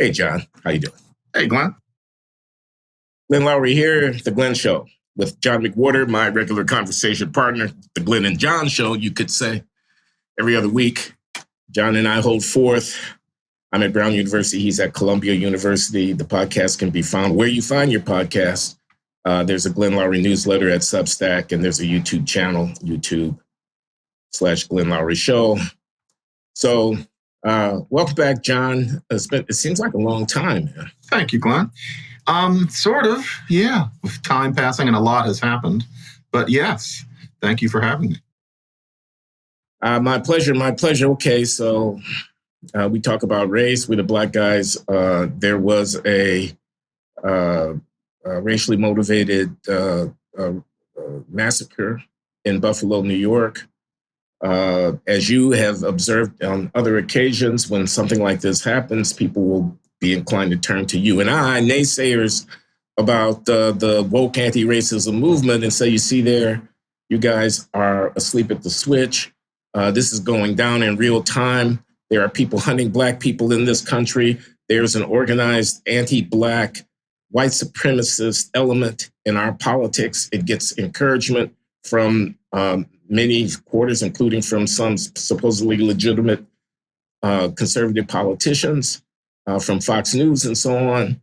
Hey, John. How you doing? Hey, Glenn. Glenn Loury here, The Glenn Show, with John McWhorter, my regular conversation partner. The Glenn and John Show, you could say, every other week. John and I hold forth. I'm at Brown University. He's at Columbia University. The podcast can be found where you find your podcast. There's a Glenn Loury newsletter at Substack, and there's a YouTube channel, YouTube.com/Glenn Loury Show. So welcome back, John. It seems like a long time, man. Thank you, Glenn. Sort of, yeah. With time passing and a lot has happened. But yes, thank you for having me. My pleasure. Okay, so we talk about race. We're the Black guys. There was a racially motivated massacre in Buffalo, New York. As you have observed on other occasions, when something like this happens, people will be inclined to turn to you and I, naysayers about the woke anti-racism movement, and say, you see there, you guys are asleep at the switch. This is going down in real time. There are people hunting Black people in this country. There's an organized anti-Black white supremacist element in our politics. It gets encouragement from many quarters, including from some supposedly legitimate conservative politicians, from Fox News and so on.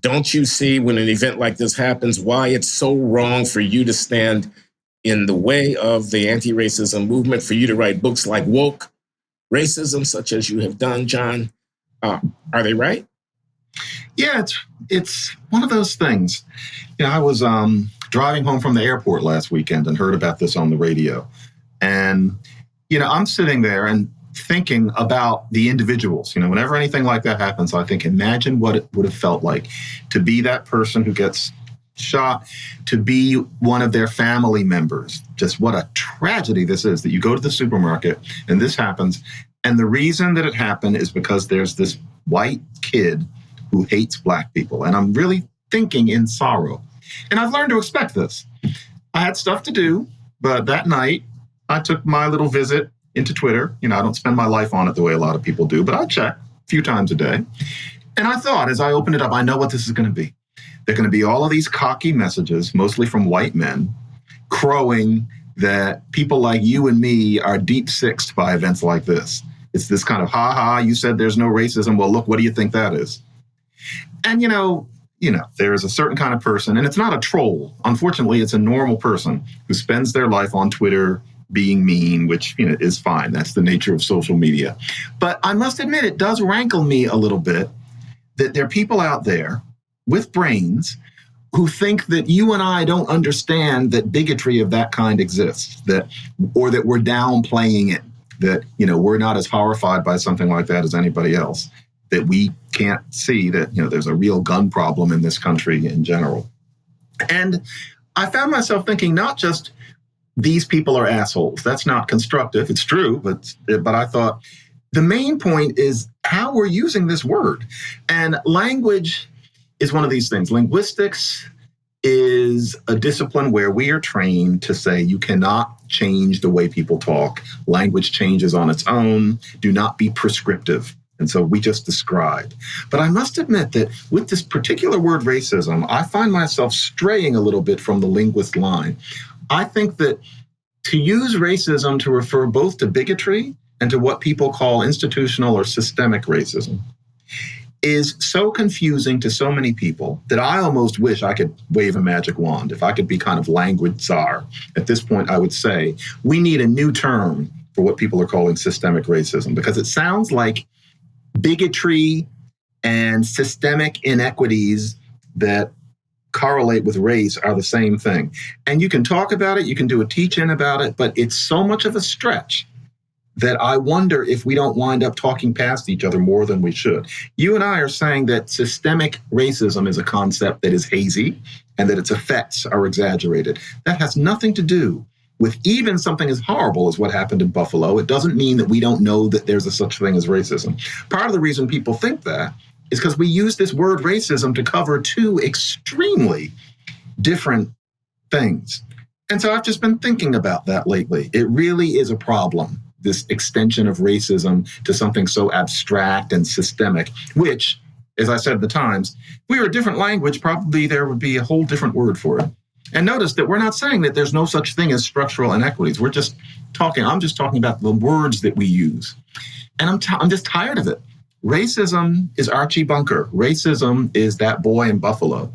Don't you see, when an event like this happens, why it's so wrong for you to stand in the way of the anti-racism movement, for you to write books like Woke Racism, such as you have done, John? Are they right? Yeah, it's one of those things. You know, I was driving home from the airport last weekend and heard about this on the radio. And, you know, I'm sitting there and thinking about the individuals. You know, whenever anything like that happens, I think, imagine what it would have felt like to be that person who gets shot, to be one of their family members. Just what a tragedy this is, that you go to the supermarket and this happens. And the reason that it happened is because there's this white kid who hates Black people. And I'm really thinking in sorrow. And I've learned to expect this. I had stuff to do, but that night I took my little visit into Twitter. You know, I don't spend my life on it the way a lot of people do, but I check a few times a day. And I thought, as I opened it up, I know what this is going to be. There are going to be all of these cocky messages, mostly from white men, crowing that people like you and me are deep sixed by events like this. It's this kind of, ha ha, you said there's no racism. Well, look, what do you think that is? And, you know, there is a certain kind of person, and it's not a troll. Unfortunately, it's a normal person who spends their life on Twitter being mean, which, you know, is fine. That's the nature of social media. But I must admit, it does rankle me a little bit that there are people out there with brains who think that you and I don't understand that bigotry of that kind exists, or that we're downplaying it, that, you know, we're not as horrified by something like that as anybody else, that we can't see that, you know, there's a real gun problem in this country in general. And I found myself thinking, not just these people are assholes. That's not constructive. It's true, but I thought the main point is how we're using this word. And language is one of these things. Linguistics is a discipline where we are trained to say you cannot change the way people talk. Language changes on its own. Do not be prescriptive. And so we just describe. But I must admit that with this particular word racism, I find myself straying a little bit from the linguist line. I think that to use racism to refer both to bigotry and to what people call institutional or systemic racism is so confusing to so many people that I almost wish I could wave a magic wand. If I could be kind of language czar, at this point, I would say we need a new term for what people are calling systemic racism, because it sounds like bigotry and systemic inequities that correlate with race are the same thing. And you can talk about it, you can do a teach-in about it, but it's so much of a stretch that I wonder if we don't wind up talking past each other more than we should. You and I are saying that systemic racism is a concept that is hazy and that its effects are exaggerated. That has nothing to do with even something as horrible as what happened in Buffalo. It doesn't mean that we don't know that there's a such thing as racism. Part of the reason people think that is because we use this word racism to cover two extremely different things. And so I've just been thinking about that lately. It really is a problem this extension of racism to something so abstract and systemic, which, as I said at the Times, if we were a different language, probably there would be a whole different word for it. And notice that we're not saying that there's no such thing as structural inequities. I'm just talking about the words that we use. And I'm just tired of it. Racism is Archie Bunker. Racism is that boy in Buffalo.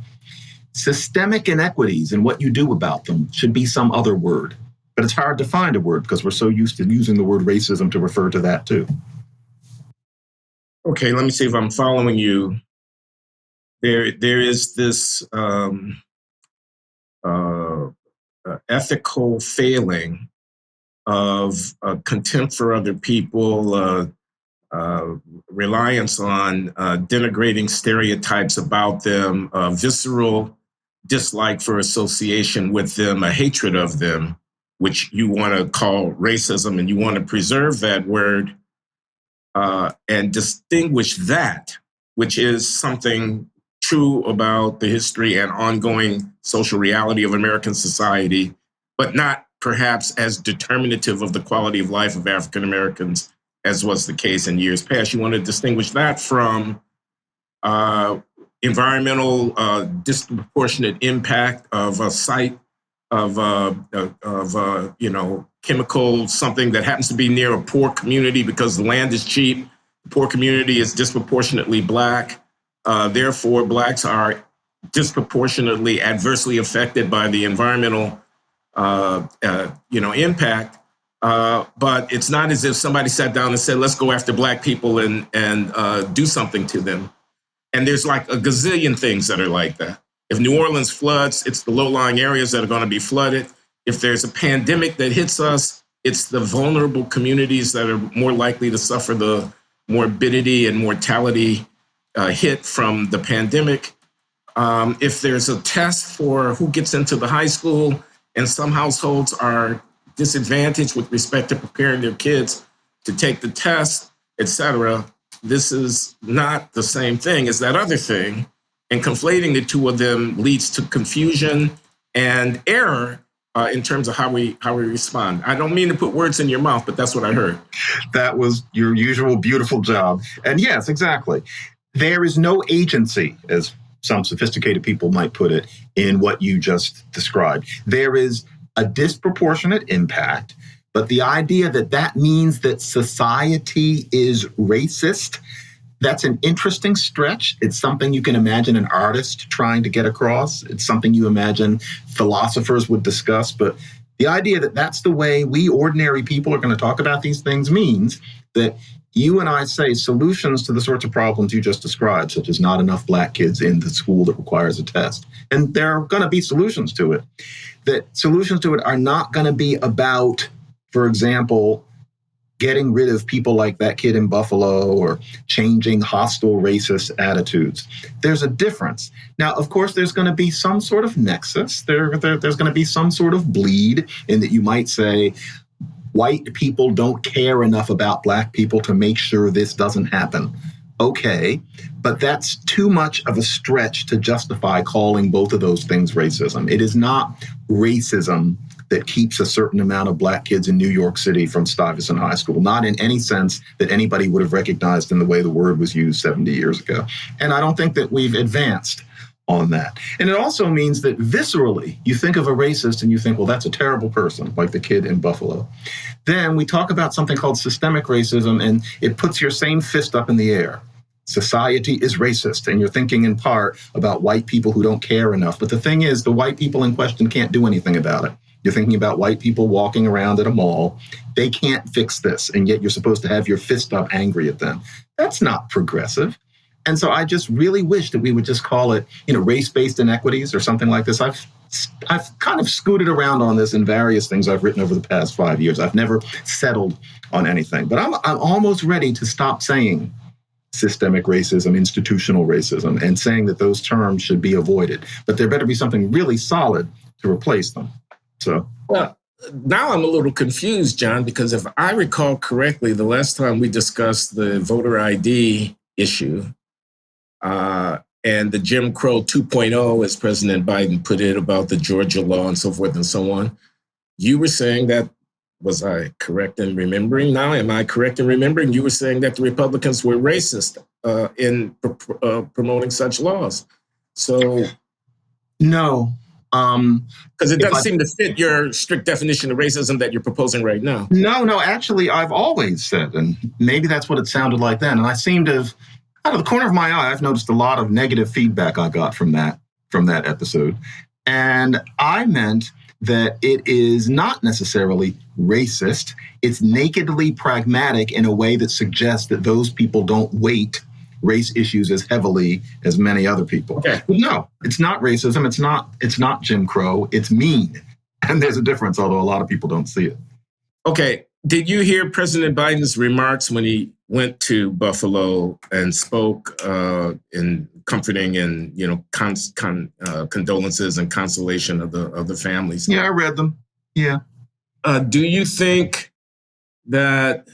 Systemic inequities and what you do about them should be some other word. But it's hard to find a word because we're so used to using the word racism to refer to that too. Okay, let me see if I'm following you. There is this ethical failing of contempt for other people, reliance on denigrating stereotypes about them, visceral dislike for association with them, a hatred of them, which you want to call racism, and you want to preserve that word and distinguish that, which is something true about the history and ongoing social reality of American society, but not perhaps as determinative of the quality of life of African Americans as was the case in years past. You want to distinguish that from environmental disproportionate impact of a site of chemical, something that happens to be near a poor community because the land is cheap. The poor community is disproportionately Black. Therefore, Blacks are disproportionately adversely affected by the environmental impact. But it's not as if somebody sat down and said, let's go after Black people and do something to them. And there's like a gazillion things that are like that. If New Orleans floods, it's the low-lying areas that are going to be flooded. If there's a pandemic that hits us, it's the vulnerable communities that are more likely to suffer the morbidity and mortality hit from the pandemic. If there's a test for who gets into the high school and some households are disadvantaged with respect to preparing their kids to take the test, et cetera, this is not the same thing as that other thing. And conflating the two of them leads to confusion and error in terms of how we respond. I don't mean to put words in your mouth, but that's what I heard. That was your usual beautiful job. And yes, exactly. There is no agency, as some sophisticated people might put it, in what you just described. There is a disproportionate impact, but the idea that that means that society is racist, that's an interesting stretch. It's something you can imagine an artist trying to get across. It's something you imagine philosophers would discuss. But the idea that that's the way we ordinary people are going to talk about these things means that you and I say solutions to the sorts of problems you just described, such as not enough Black kids in the school that requires a test. And there are going to be solutions to it. That solutions to it are not going to be about, for example, getting rid of people like that kid in Buffalo or changing hostile racist attitudes. There's a difference. Now, of course, there's going to be some sort of nexus. There's going to be some sort of bleed in that you might say, white people don't care enough about Black people to make sure this doesn't happen. Okay, but that's too much of a stretch to justify calling both of those things racism. It is not racism that keeps a certain amount of Black kids in New York City from Stuyvesant High School, not in any sense that anybody would have recognized in the way the word was used 70 years ago. And I don't think that we've advanced on that. And it also means that viscerally, you think of a racist and you think, well, that's a terrible person, like the kid in Buffalo. Then we talk about something called systemic racism, and it puts your same fist up in the air. Society is racist, and you're thinking in part about white people who don't care enough. But the thing is, the white people in question can't do anything about it. You're thinking about white people walking around at a mall. They can't fix this, and yet you're supposed to have your fist up angry at them. That's not progressive. And so I just really wish that we would just call it, race-based inequities or something like this. I've kind of scooted around on this in various things I've written over the past 5 years. I've never settled on anything, but I'm almost ready to stop saying systemic racism, institutional racism, and saying that those terms should be avoided. But there better be something really solid to replace them. So, well, now I'm a little confused, John, because if I recall correctly, the last time we discussed the voter ID issue and the Jim Crow 2.0, as President Biden put it, about the Georgia law and so forth and so on, you were saying that Was I correct in remembering now? Am I correct in remembering? You were saying that the Republicans were racist in promoting such laws. So, no. Because it doesn't seem to fit your strict definition of racism that you're proposing right now. No. Actually, I've always said, and maybe that's what it sounded like then. And I seem to have, out of the corner of my eye, I've noticed a lot of negative feedback I got from that episode. And I meant that it is not necessarily racist. It's nakedly pragmatic in a way that suggests that those people don't weight race issues as heavily as many other people. Okay. But no, it's not racism. It's not Jim Crow. It's mean. And there's a difference, although a lot of people don't see it. Okay. Did you hear President Biden's remarks when he went to Buffalo and spoke in comforting and condolences and consolation of the families? Yeah, I read them. Yeah. Do you think that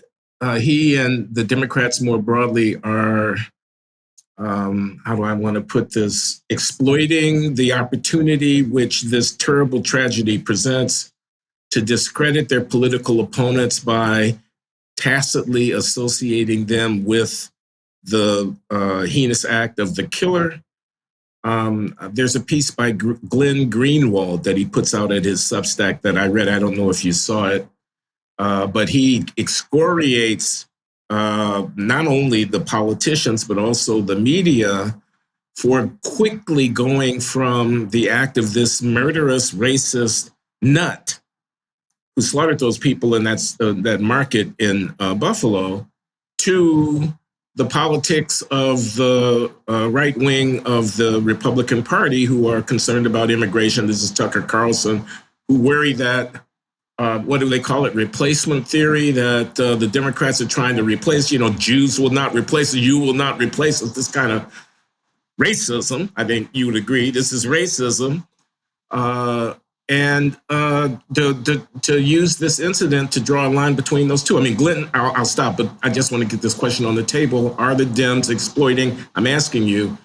he and the Democrats more broadly are, how do I want to put this, exploiting the opportunity which this terrible tragedy presents to discredit their political opponents by tacitly associating them with the heinous act of the killer? There's a piece by Glenn Greenwald that he puts out at his Substack that I read. I don't know if you saw it, but he excoriates not only the politicians, but also the media for quickly going from the act of this murderous, racist nut who slaughtered those people in that market in Buffalo to the politics of the right wing of the Republican Party who are concerned about immigration. This is Tucker Carlson, who worry that, what do they call it, replacement theory, that the Democrats are trying to replace, Jews will not replace us, you will not replace us, this kind of racism. I think you would agree, this is racism. And to use this incident to draw a line between those two. I mean, Glenn, I'll stop, but I just want to get this question on the table. Are the Dems exploiting? I'm asking you.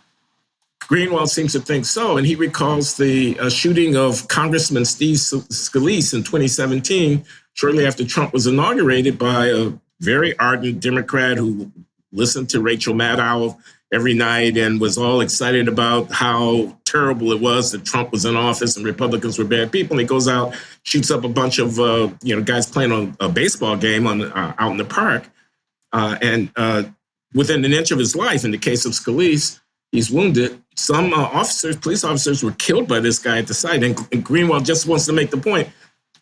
Greenwald seems to think so, and he recalls the shooting of Congressman Steve Scalise in 2017, shortly after Trump was inaugurated, by a very ardent Democrat who listened to Rachel Maddow every night and was all excited about how terrible it was that Trump was in office and Republicans were bad people. And he goes out, shoots up a bunch of guys playing on a baseball game out in the park, and within an inch of his life, in the case of Scalise, he's wounded. Some police officers were killed by this guy at the site. And Greenwald just wants to make the point.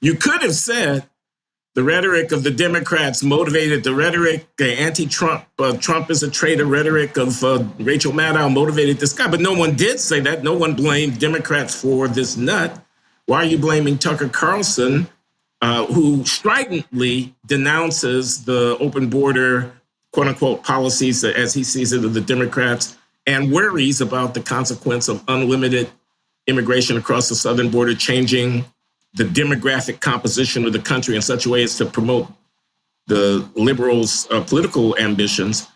You could have said the rhetoric of the Democrats motivated the rhetoric, the anti-Trump, Trump is a traitor rhetoric of Rachel Maddow motivated this guy. But no one did say that. No one blamed Democrats for this nut. Why are you blaming Tucker Carlson, who stridently denounces the open border, quote unquote, policies as he sees it of the Democrats, and worries about the consequence of unlimited immigration across the southern border, changing the demographic composition of the country in such a way as to promote the liberals' political ambitions?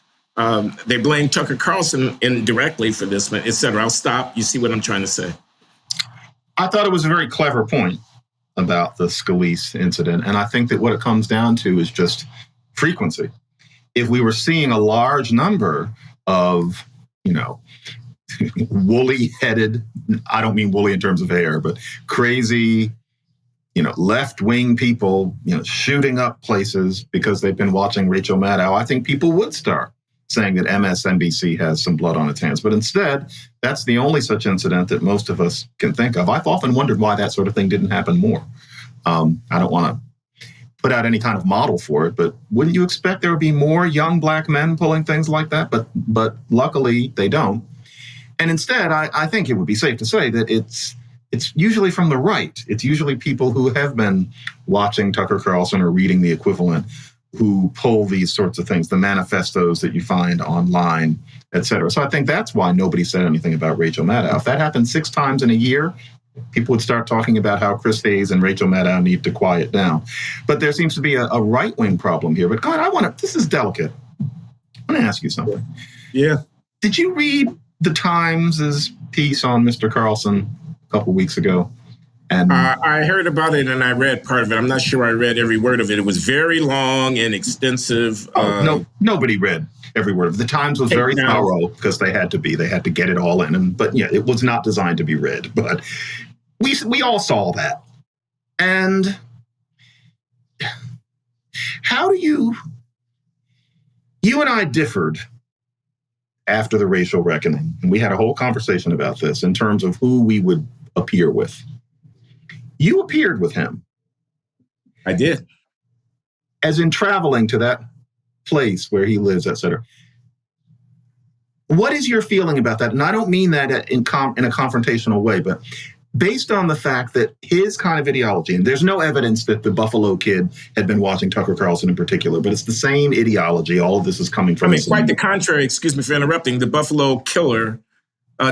They blame Tucker Carlson indirectly for this, et cetera. I'll stop. You see what I'm trying to say? I thought it was a very clever point about the Scalise incident. And I think that what it comes down to is just frequency. If we were seeing a large number of, woolly-headed, I don't mean woolly in terms of hair, but crazy, left-wing people, shooting up places because they've been watching Rachel Maddow, I think people would start saying that MSNBC has some blood on its hands. But instead, that's the only such incident that most of us can think of. I've often wondered why that sort of thing didn't happen more. I don't want to put out any kind of model for it, but wouldn't you expect there would be more young black men pulling things like that? But luckily they don't. And instead, I think it would be safe to say that it's usually from the right. It's usually people who have been watching Tucker Carlson or reading the equivalent who pull these sorts of things, the manifestos that you find online, et cetera. So I think that's why nobody said anything about Rachel Maddow. If that happened 6 times in a year, people would start talking about how Chris Hayes and Rachel Maddow need to quiet down. But there seems to be a right-wing problem here. But God, this is delicate. I want to ask you something. Yeah. Did you read the Times' piece on Mr. Carlson a couple weeks ago? And I heard about it and I read part of it. I'm not sure I read every word of it. It was very long and extensive. no, nobody read every word. The Times was very thorough because they had to be. They had to get it all in. But yeah, it was not designed to be read. But we all saw that. And how do you and I differed after the racial reckoning. And we had a whole conversation about this in terms of who we would appear with. You appeared with him. I did. As in traveling to that place where he lives, et cetera. What is your feeling about that? And I don't mean that in a confrontational way, but based on the fact that his kind of ideology, and there's no evidence that the Buffalo Kid had been watching Tucker Carlson in particular, but it's the same ideology. All of this is coming from. Quite the contrary. Excuse me for interrupting. The Buffalo Killer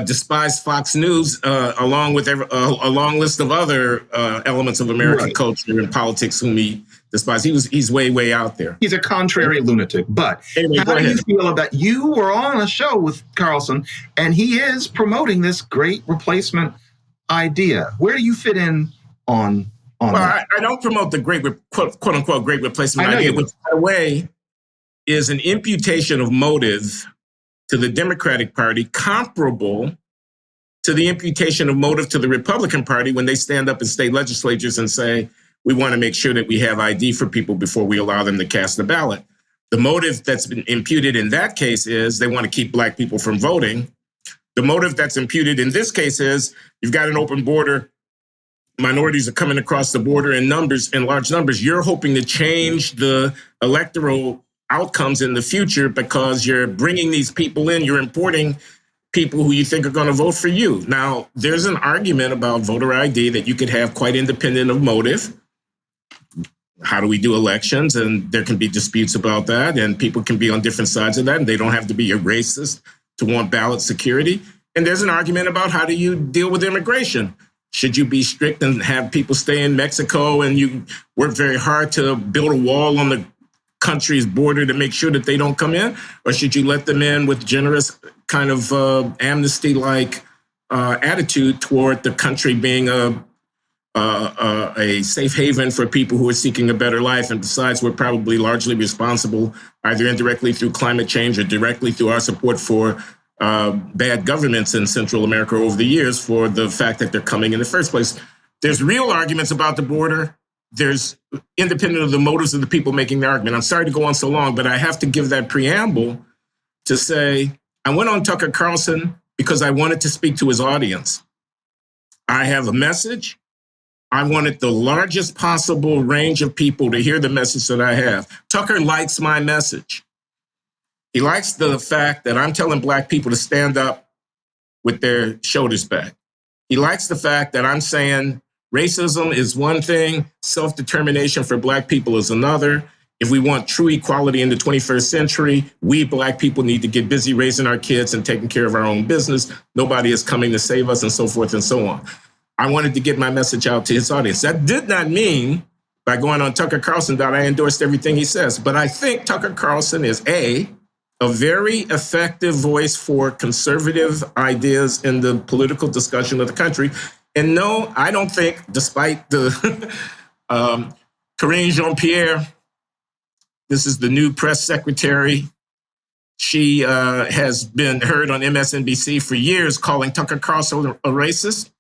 despised Fox News along with a long list of other elements of American culture and politics whom he despised. He's way out there. He's a contrary lunatic. But anyway, how do you feel about, you were on a show with Carlson and he is promoting this great replacement idea. Where do you fit in on that? I don't promote the great, quote unquote, great replacement idea, which by the way is an imputation of motive to the Democratic Party comparable to the imputation of motive to the Republican Party when they stand up in state legislatures and say, we want to make sure that we have ID for people before we allow them to cast the ballot. The motive that's been imputed in that case is they want to keep Black people from voting. The motive that's imputed in this case is you've got an open border. Minorities are coming across the border in large numbers. You're hoping to change the electoral outcomes in the future because you're bringing these people in. You're importing people who you think are going to vote for you. Now, there's an argument about voter ID that you could have quite independent of motive. How do we do elections? And there can be disputes about that, and people can be on different sides of that, and they don't have to be a racist to want ballot security. And there's an argument about how do you deal with immigration? Should you be strict and have people stay in Mexico and you work very hard to build a wall on the country's border to make sure that they don't come in? Or should you let them in with generous kind of amnesty-like attitude toward the country being a safe haven for people who are seeking a better life? And besides, we're probably largely responsible, either indirectly through climate change or directly through our support for bad governments in Central America over the years for the fact that they're coming in the first place. There's real arguments about the border. There's independent of the motives of the people making the argument. I'm sorry to go on so long, but I have to give that preamble to say I went on Tucker Carlson because I wanted to speak to his audience. I have a message. I wanted the largest possible range of people to hear the message that I have. Tucker likes my message. He likes the fact that I'm telling Black people to stand up with their shoulders back. He likes the fact that I'm saying racism is one thing, self-determination for Black people is another. If we want true equality in the 21st century, we Black people need to get busy raising our kids and taking care of our own business. Nobody is coming to save us, and so forth and so on. I wanted to get my message out to his audience. That did not mean by going on Tucker Carlson that I endorsed everything he says, but I think Tucker Carlson is a very effective voice for conservative ideas in the political discussion of the country. And no, I don't think, despite the Karine Jean-Pierre, this is the new press secretary. She has been heard on MSNBC for years calling Tucker Carlson a racist.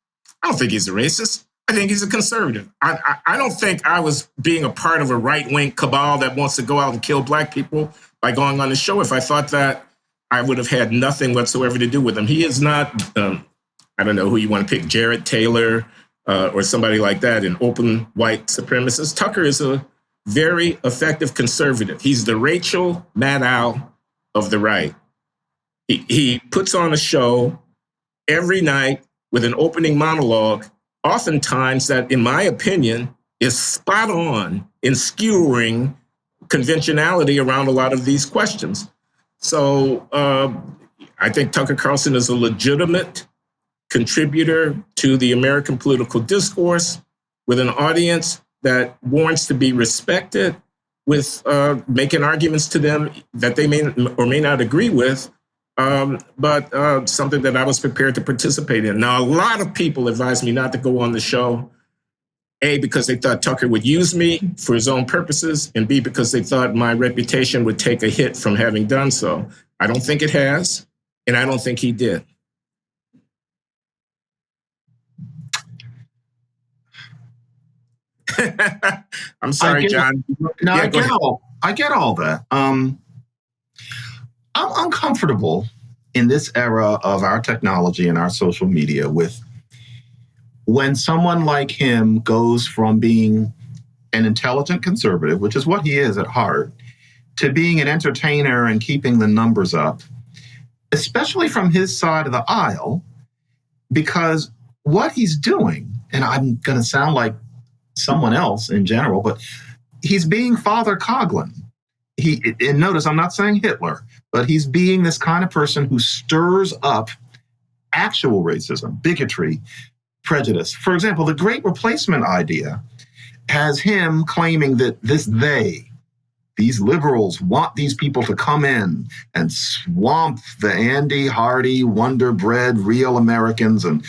I don't think he's a racist. I think he's a conservative. I don't think I was being a part of a right-wing cabal that wants to go out and kill Black people by going on the show. If I thought that, I would have had nothing whatsoever to do with him. He is not, I don't know who you want to pick, Jared Taylor or somebody like that, an open white supremacist. Tucker is a very effective conservative. He's the Rachel Maddow of the right. He puts on a show every night with an opening monologue, oftentimes that, in my opinion, is spot on in skewering conventionality around a lot of these questions. So I think Tucker Carlson is a legitimate contributor to the American political discourse with an audience that warrants to be respected, with making arguments to them that they may or may not agree with, but something that I was prepared to participate in. Now, a lot of people advised me not to go on the show A, because they thought Tucker would use me for his own purposes, and B, because they thought my reputation would take a hit from having done so. I don't think it has, and I don't think he did. I'm sorry, John. No, I get all that. I'm uncomfortable in this era of our technology and our social media with when someone like him goes from being an intelligent conservative, which is what he is at heart, to being an entertainer and keeping the numbers up, especially from his side of the aisle, because what he's doing, and I'm going to sound like someone else in general, but he's being Father Coughlin. And notice, I'm not saying Hitler, but he's being this kind of person who stirs up actual racism, bigotry, prejudice. For example, the Great Replacement idea has him claiming that these liberals want these people to come in and swamp the Andy Hardy, Wonder Bread, real Americans. And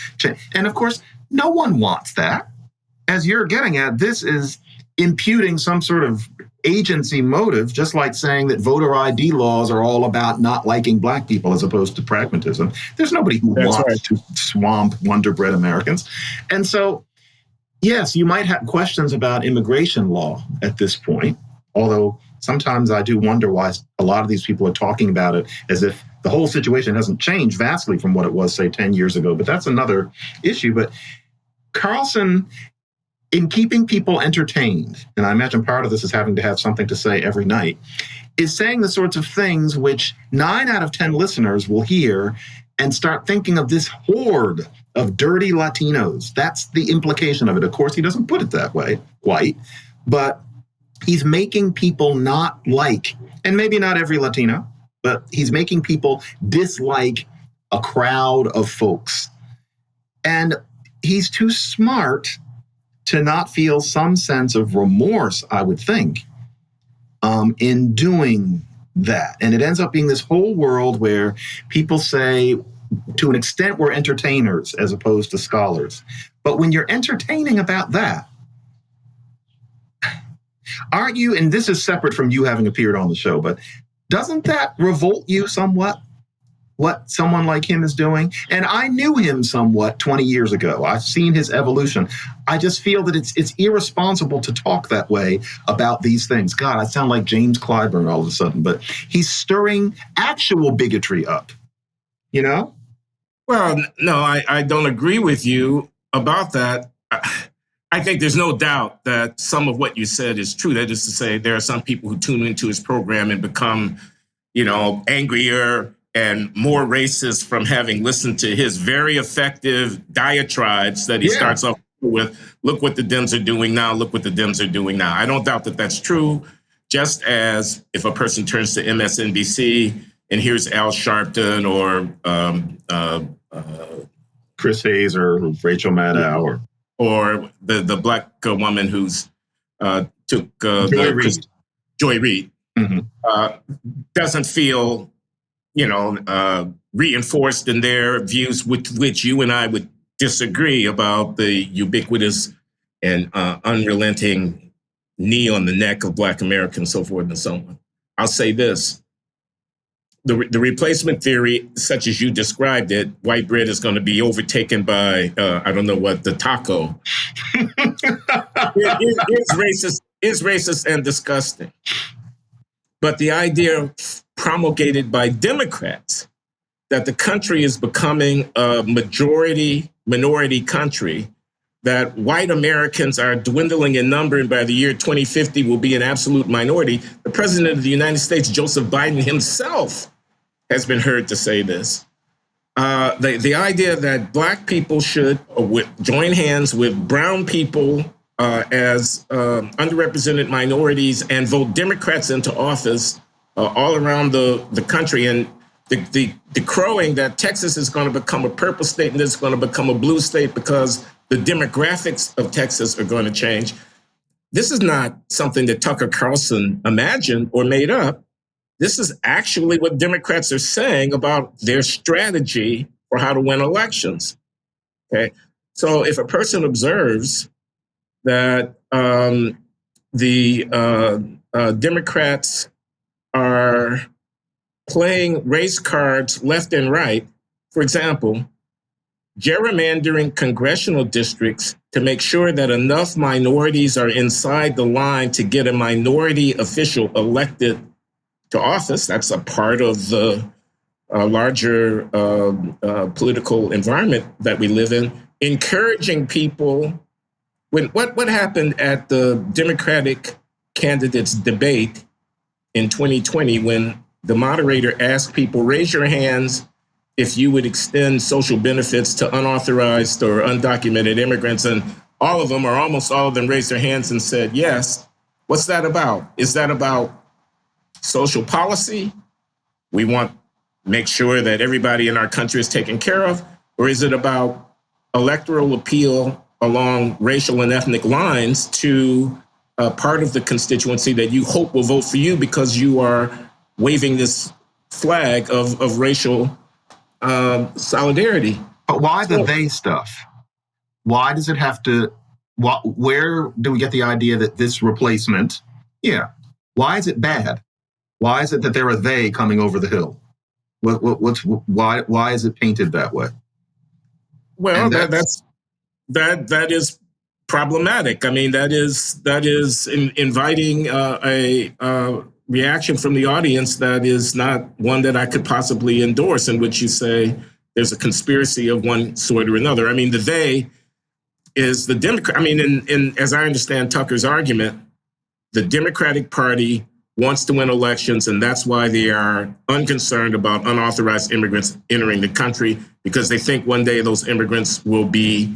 of course, no one wants that. As you're getting at, this is imputing some sort of agency motive, just like saying that voter ID laws are all about not liking black people as opposed to pragmatism. There's nobody who wants to swamp Wonder Bread Americans. And so, yes, you might have questions about immigration law at this point, although sometimes I do wonder why a lot of these people are talking about it as if the whole situation hasn't changed vastly from what it was, say, 10 years ago. But that's another issue. But Carlson, in keeping people entertained, and I imagine part of this is having to have something to say every night, is saying the sorts of things which 9 out of 10 listeners will hear and start thinking of this horde of dirty Latinos. That's the implication of it. Of course, he doesn't put it that way quite, but he's making people not like, and maybe not every Latino, but he's making people dislike a crowd of folks. And he's too smart to not feel some sense of remorse, I would think, in doing that. And it ends up being this whole world where people say, to an extent, we're entertainers as opposed to scholars. But when you're entertaining about that, aren't you, and this is separate from you having appeared on the show, but doesn't that revolt you somewhat, what someone like him is doing? And I knew him somewhat 20 years ago. I've seen his evolution. I just feel that it's irresponsible to talk that way about these things. God, I sound like James Clyburn all of a sudden, but he's stirring actual bigotry up, you know? Well, no, I don't agree with you about that. I think there's no doubt that some of what you said is true. That is to say, there are some people who tune into his program and become, angrier and more racist from having listened to his very effective diatribes that he starts off with, look what the Dems are doing now, look what the Dems are doing now. I don't doubt that that's true, just as if a person turns to MSNBC and hears Al Sharpton or Chris Hayes or Rachel Maddow or the black woman who's took Joy Reid, doesn't feel reinforced in their views with which you and I would disagree about the ubiquitous and unrelenting knee on the neck of black Americans, so forth and so on. I'll say this. The replacement theory, such as you described it, white bread is going to be overtaken by, the taco, is racist and disgusting. But the idea promulgated by Democrats that the country is becoming a minority country, that white Americans are dwindling in number and by the year 2050 will be an absolute minority. The president of the United States, Joseph Biden himself, has been heard to say this. The idea that black people should join hands with brown people as underrepresented minorities and vote Democrats into office all around the country, and the crowing that Texas is going to become a purple state and it's going to become a blue state because the demographics of Texas are going to change. This is not something that Tucker Carlson imagined or made up. This is actually what Democrats are saying about their strategy for how to win elections. Okay, so if a person observes that the Democrats are playing race cards left and right. For example, gerrymandering congressional districts to make sure that enough minorities are inside the line to get a minority official elected to office. That's a part of the larger political environment that we live in. Encouraging people. What happened at the Democratic candidates debate in 2020 when the moderator asked people, raise your hands if you would extend social benefits to unauthorized or undocumented immigrants, and all of them, or almost all of them, raised their hands and said yes. What's that about? Is that about social policy? We want to make sure that everybody in our country is taken care of, or is it about electoral appeal along racial and ethnic lines to a part of the constituency that you hope will vote for you because you are waving this flag of racial solidarity? But why the they stuff? Why does it have to? Where do we get the idea that this replacement? Yeah. Why is it bad? Why is it that there are they coming over the hill? Why is it painted that way? Well, that is problematic. I mean, that is inviting a reaction from the audience that is not one that I could possibly endorse, in which you say there's a conspiracy of one sort or another. I mean, the they is the Democrat. I mean, in as I understand Tucker's argument, the Democratic Party wants to win elections, and that's why they are unconcerned about unauthorized immigrants entering the country, because they think one day those immigrants will be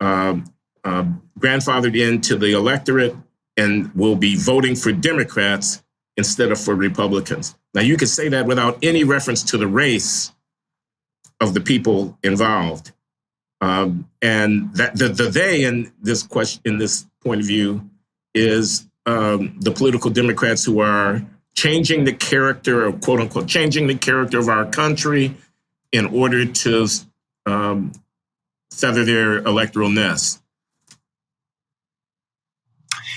grandfathered into the electorate and will be voting for Democrats instead of for Republicans. Now, you could say that without any reference to the race of the people involved. And that the they in this question, in this point of view, is the political Democrats who are changing the character, or quote unquote, changing the character of our country in order to feather their electoral nest.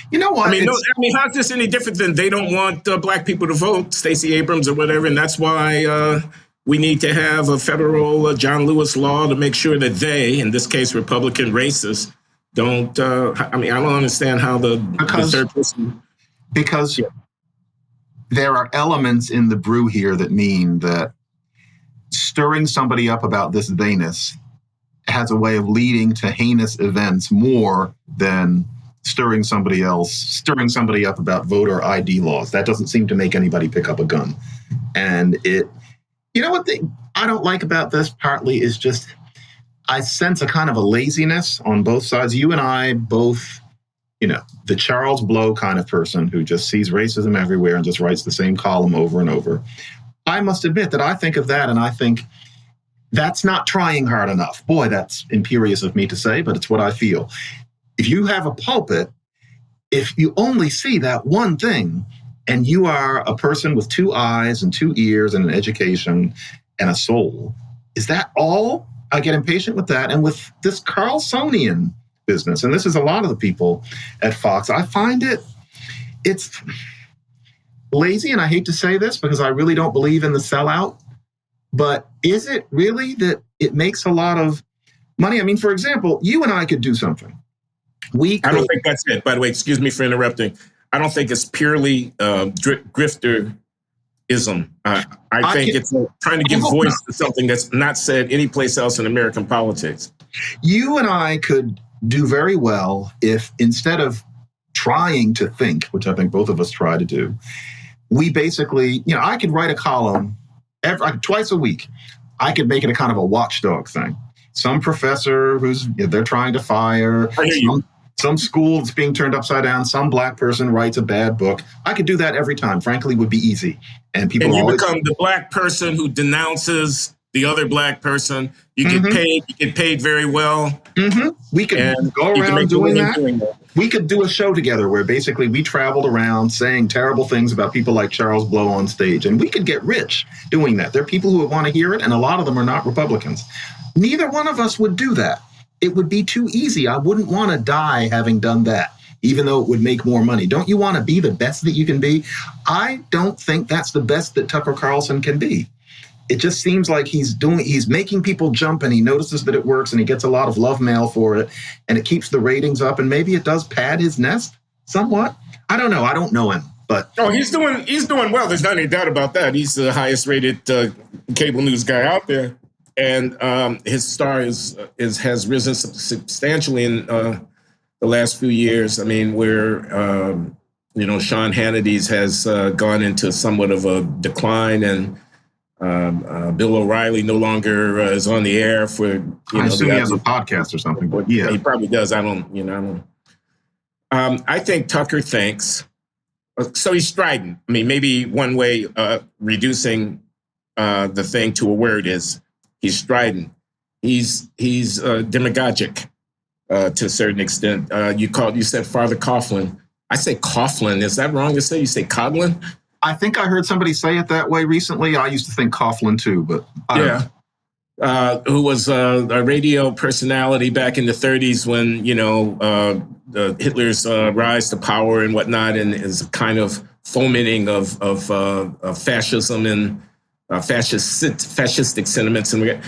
You know what? I mean, how's this any different than they don't want black people to vote, Stacey Abrams or whatever, and that's why we need to have a federal John Lewis law to make sure that they, in this case, Republican racists, don't. I don't understand how the third person. Because there are elements in the brew here that mean that stirring somebody up about this theyness has a way of leading to heinous events more than stirring somebody up about voter ID laws. That doesn't seem to make anybody pick up a gun. And you know what I don't like about this partly is just, I sense a kind of a laziness on both sides. You and I both, the Charles Blow kind of person who just sees racism everywhere and just writes the same column over and over. I must admit that I think of that and I think that's not trying hard enough. Boy, that's imperious of me to say, but it's what I feel. If you have a pulpit, if you only see that one thing, and you are a person with 2 eyes and 2 ears and an education and a soul, is that all? I get impatient with that. And with this Carlsonian business, and this is a lot of the people at Fox, I find it's lazy, and I hate to say this because I really don't believe in the sellout, but is it really that it makes a lot of money? I mean, for example, you and I could do something. I don't think that's it, by the way. Excuse me for interrupting. I don't think it's purely grifterism. I think it's trying to give voice to something that's not said anyplace else in American politics. You and I could do very well if, instead of trying to think, which I think both of us try to do, we basically, I could write a column twice a week. I could make it a kind of a watchdog thing. Some professor they're trying to fire. Some school that's being turned upside down. Some black person writes a bad book. I could do that every time. Frankly, it would be easy. And you become the black person who denounces the other black person. You get paid. You get paid very well. Mm-hmm. We could go around doing that. We could do a show together where basically we traveled around saying terrible things about people like Charles Blow on stage, and we could get rich doing that. There are people who would want to hear it, and a lot of them are not Republicans. Neither one of us would do that. it would be too easy. I wouldn't want to die having done that, even though it would make more money. Don't you want to be the best that you can be? I don't think that's the best that Tucker Carlson can be. It just seems like he's making people jump, and he notices that it works, and he gets a lot of love mail for it, and it keeps the ratings up, and maybe it does pad his nest somewhat. I don't know. I don't know him, but he's doing well. There's not any doubt about that. He's the highest rated cable news guy out there, and his star has risen substantially in the last few years. I mean, where Sean Hannity's has gone into somewhat of a decline, and Bill O'Reilly no longer is on the air for. I assume he has a podcast or something. But yeah, he probably does. I don't. I think Tucker thinks. So he's strident. I mean, maybe one way reducing the thing to a word is he's strident. He's demagogic to a certain extent. You said Father Coughlin. I say Coughlin. Is that wrong to say? You say Coughlin? I think I heard somebody say it that way recently. I used to think Coughlin too, but who was a radio personality back in the 30s when Hitler's rise to power and whatnot, and is a kind of fomenting of fascism and fascistic sentiments. And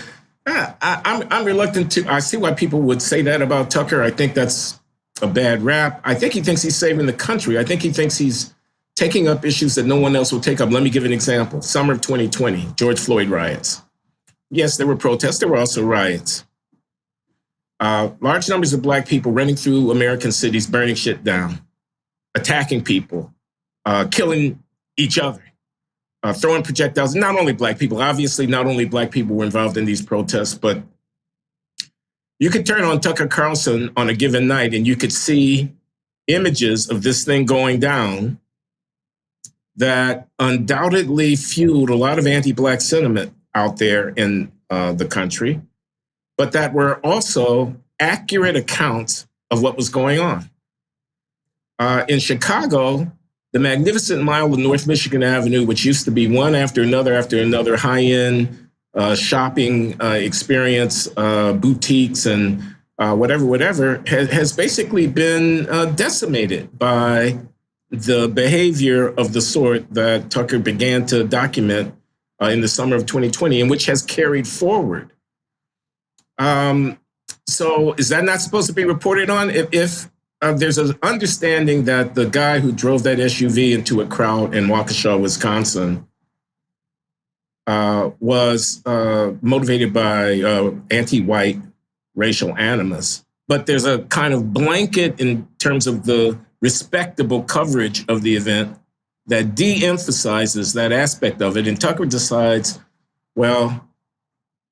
I'm reluctant to. I see why people would say that about Tucker. I think that's a bad rap. I think he thinks he's saving the country. I think he thinks he's taking up issues that no one else will take up. Let me give an example. Summer of 2020, George Floyd riots. Yes, there were protests. There were also riots. Large numbers of Black people running through American cities, burning shit down, attacking people, killing each other, throwing projectiles. Not only Black people. Obviously, not only Black people were involved in these protests, but you could turn on Tucker Carlson on a given night and you could see images of this thing going down that undoubtedly fueled a lot of anti-Black sentiment out there in the country, but that were also accurate accounts of what was going on. In Chicago, the magnificent mile of North Michigan Avenue, which used to be one after another high-end shopping experience, boutiques and whatever, has basically been decimated by the behavior of the sort that Tucker began to document in the summer of 2020, and which has carried forward. So is that not supposed to be reported on? If there's an understanding that the guy who drove that SUV into a crowd in Waukesha, Wisconsin, was motivated by anti-white racial animus, but there's a kind of blanket in terms of the respectable coverage of the event that de-emphasizes that aspect of it. And Tucker decides, well,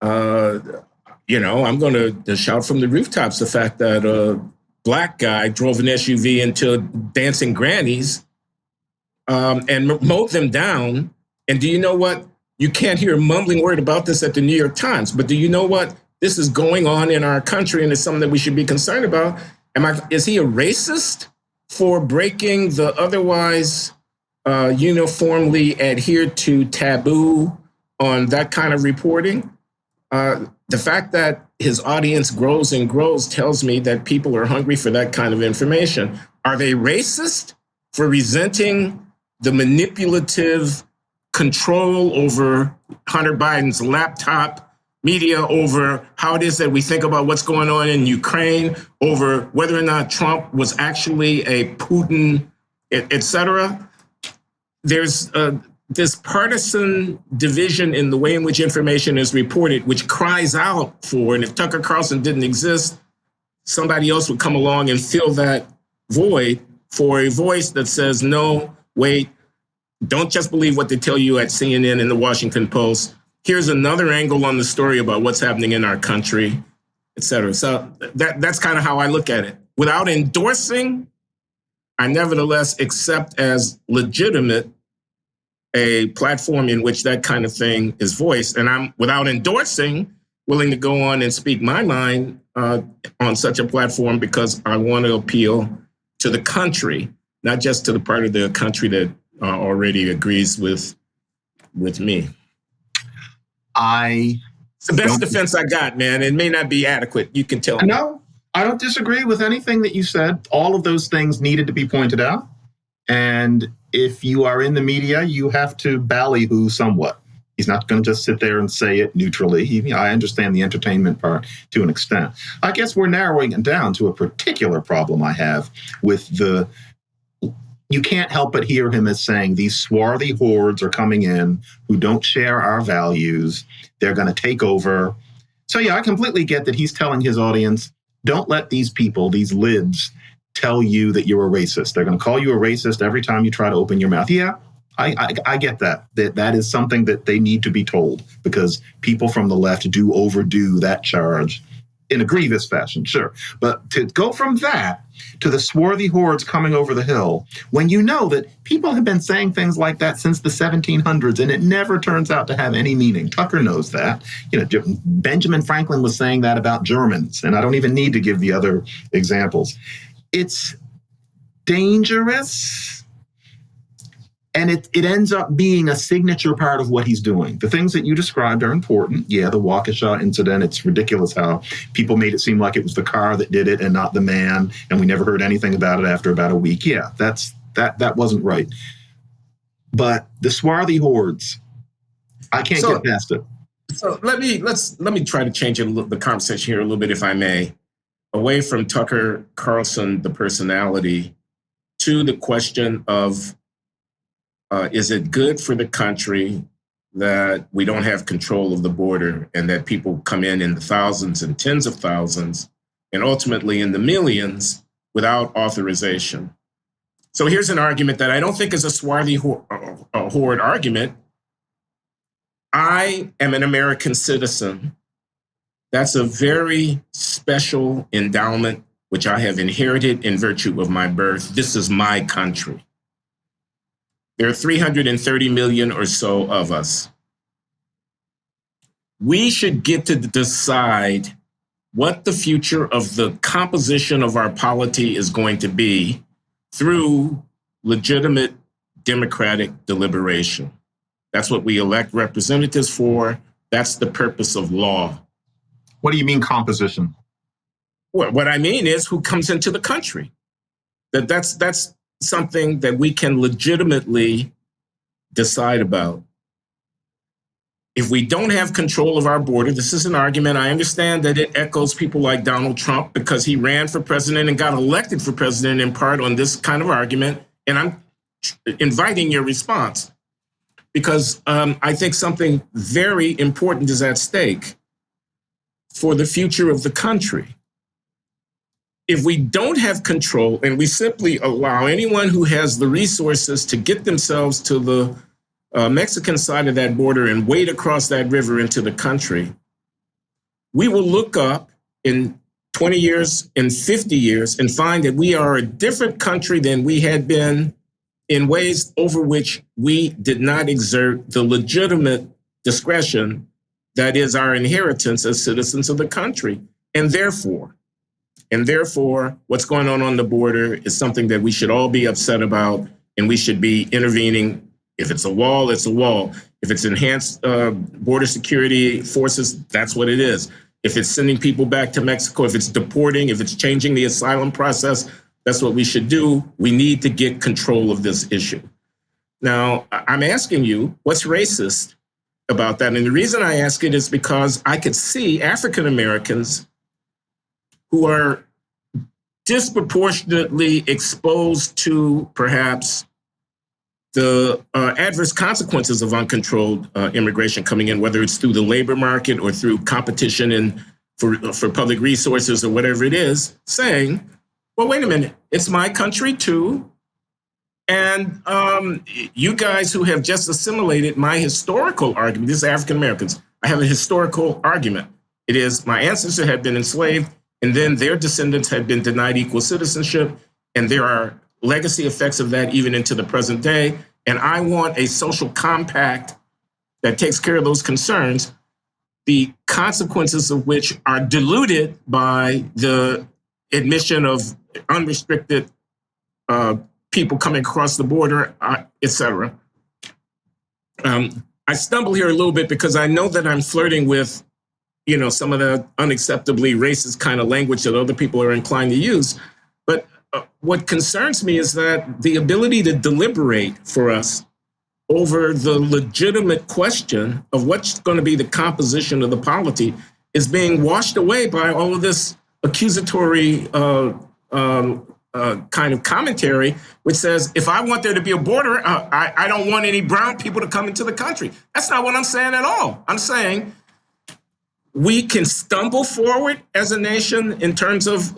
I'm going to shout from the rooftops the fact that a Black guy drove an SUV into dancing grannies and mowed them down. And do you know what? You can't hear a mumbling word about this at the New York Times, but do you know what? This is going on in our country, and it's something that we should be concerned about. Is he a racist for breaking the otherwise uniformly adhered to taboo on that kind of reporting? The fact that his audience grows and grows tells me that people are hungry for that kind of information. Are they racist for resenting the manipulative control over Hunter Biden's laptop, media over how it is that we think about what's going on in Ukraine, over whether or not Trump was actually a Putin, et cetera? There's this partisan division in the way in which information is reported, which cries out for, and if Tucker Carlson didn't exist, somebody else would come along and fill that void for a voice that says, no, wait, don't just believe what they tell you at CNN and the Washington Post. Here's another angle on the story about what's happening in our country, et cetera. So that's kind of how I look at it. Without endorsing, I nevertheless accept as legitimate a platform in which that kind of thing is voiced. And I'm, without endorsing, willing to go on and speak my mind on such a platform because I want to appeal to the country, not just to the part of the country that already agrees with me. I It's the best Don't- defense I got, man. It may not be adequate. You can tell me. No, I don't disagree with anything that you said. All of those things needed to be pointed out. And if you are in the media, you have to ballyhoo somewhat. He's not going to just sit there and say it neutrally. I understand the entertainment part to an extent. I guess we're narrowing it down to a particular problem I have with you can't help but hear him as saying these swarthy hordes are coming in who don't share our values. They're going to take over. So yeah, I completely get that he's telling his audience, don't let these people, these libs, tell you that you're a racist. They're going to call you a racist every time you try to open your mouth. Yeah, I get that. That is something that they need to be told, because people from the left do overdo that charge in a grievous fashion, sure. But to go from that to the swarthy hordes coming over the hill, when you know that people have been saying things like that since the 1700s, and it never turns out to have any meaning. Tucker knows that. Benjamin Franklin was saying that about Germans, and I don't even need to give the other examples. It's dangerous. And it ends up being a signature part of what he's doing. The things that you described are important. Yeah, the Waukesha incident, it's ridiculous how people made it seem like it was the car that did it and not the man, and we never heard anything about it after about a week. Yeah, that wasn't right. But the swarthy hordes, I can't get past it. So let me try to change the conversation here a little bit, if I may, away from Tucker Carlson, the personality, to the question of is it good for the country that we don't have control of the border and that people come in the thousands and tens of thousands and ultimately in the millions without authorization? So here's an argument that I don't think is a swarthy horde argument. I am an American citizen. That's a very special endowment, which I have inherited in virtue of my birth. This is my country. There are 330 million or so of us. We should get to decide what the future of the composition of our polity is going to be through legitimate democratic deliberation. That's what we elect representatives for. That's the purpose of law. What do you mean composition? Well, what I mean is who comes into the country. That's something that we can legitimately decide about. If we don't have control of our border, this is an argument. I understand that it echoes people like Donald Trump because he ran for president and got elected for president in part on this kind of argument. And I'm inviting your response because I think something very important is at stake for the future of the country. If we don't have control and we simply allow anyone who has the resources to get themselves to the Mexican side of that border and wade across that river into the country, we will look up in 20 years, in 50 years, and find that we are a different country than we had been in ways over which we did not exert the legitimate discretion that is our inheritance as citizens of the country. And therefore, what's going on the border is something that we should all be upset about, and we should be intervening. If it's a wall, it's a wall. If it's enhanced border security forces, that's what it is. If it's sending people back to Mexico, if it's deporting, if it's changing the asylum process, that's what we should do. We need to get control of this issue. Now, I'm asking you, what's racist about that? And the reason I ask it is because I could see African Americans who are disproportionately exposed to perhaps the adverse consequences of uncontrolled immigration coming in, whether it's through the labor market or through competition for public resources or whatever it is, saying, well, wait a minute, it's my country too. And you guys who have just assimilated my historical argument, this is African Americans, I have a historical argument. It is my ancestors had been enslaved, and then their descendants had been denied equal citizenship. And there are legacy effects of that even into the present day. And I want a social compact that takes care of those concerns, the consequences of which are diluted by the admission of unrestricted people coming across the border, et cetera. I stumble here a little bit because I know that I'm flirting with some of the unacceptably racist kind of language that other people are inclined to use. But what concerns me is that the ability to deliberate for us over the legitimate question of what's going to be the composition of the polity is being washed away by all of this accusatory kind of commentary, which says, if I want there to be a border, I don't want any brown people to come into the country. That's not what I'm saying at all. I'm saying we can stumble forward as a nation in terms of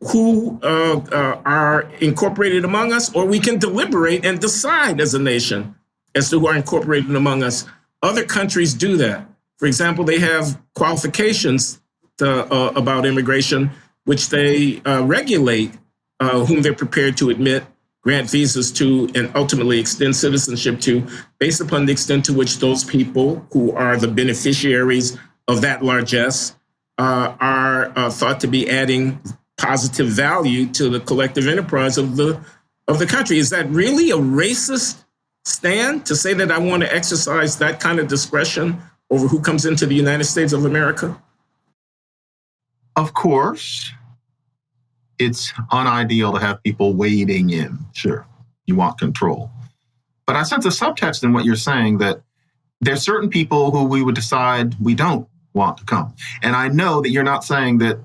who are incorporated among us, or we can deliberate and decide as a nation as to who are incorporated among us. Other countries do that. For example, they have qualifications about immigration, which they regulate whom they're prepared to admit, grant visas to, and ultimately extend citizenship to, based upon the extent to which those people who are the beneficiaries of that largesse are thought to be adding positive value to the collective enterprise of the country. Is that really a racist stand to say that I want to exercise that kind of discretion over who comes into the United States of America? Of course, it's unideal to have people wading in. Sure, you want control. But I sense a subtext in what you're saying that there's certain people who we would decide we don't want to come. And I know that you're not saying that